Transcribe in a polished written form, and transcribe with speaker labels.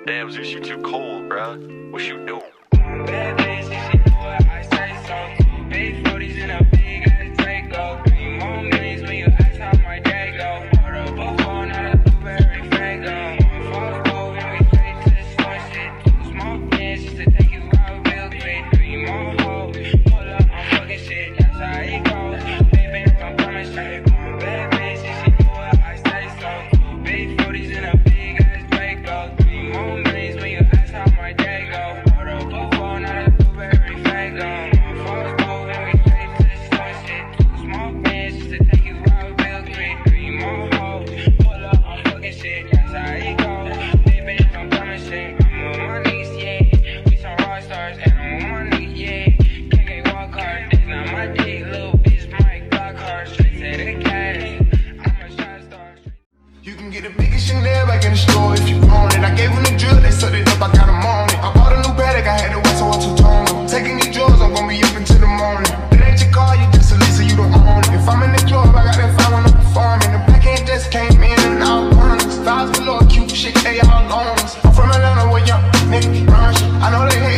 Speaker 1: Damn, Zeus, you too cold, bruh. What you do?
Speaker 2: Bad bitch, if she do what I say so. Big 40s in a big ass Draco. 3 more millions when you ask how my day go. Order a buffalo, not a blueberry faygo. Falls go and we straight to the store shit. 2 small pins just to take you out real quick. 3 more hoes, pull up, I'm fucking shit. That's how it goes. Baby, I'm coming straight. Bad bitch, if she do what I say so. Big 40s in a big ass Draco. 3 more millions when you ask how my day go. Order a buffalo, not a blueberry faygo. Falls go and we straight to the store shit. 2 small pins just to take you out real quick. 3 more hoes, pull up, I'm fucking shit. That's how it goes. Baby, I'm coming straight. I'm on my knees, yeah. We some rock stars and I'm on my knees, yeah. Can't get walk hard, that's not my dick, little bitch. My Glock hard, straight to the cash. I'm a shot star.
Speaker 3: You can get the biggest Chanel back in the store if you want it. I gave them the drill, they sucked it up, I got them on it. I bought a new Patek, I had to wait so I two-tone them. Taking these drugs, I'm gonna be up until the morning. That ain't your car, you just a Lisa, you don't own it. If I'm in the club, I got that 5 on the farm. And the backhand just came in and out running. Styles below cute shit, they all on us. I'm from Atlanta where young niggas run shit. I know they hate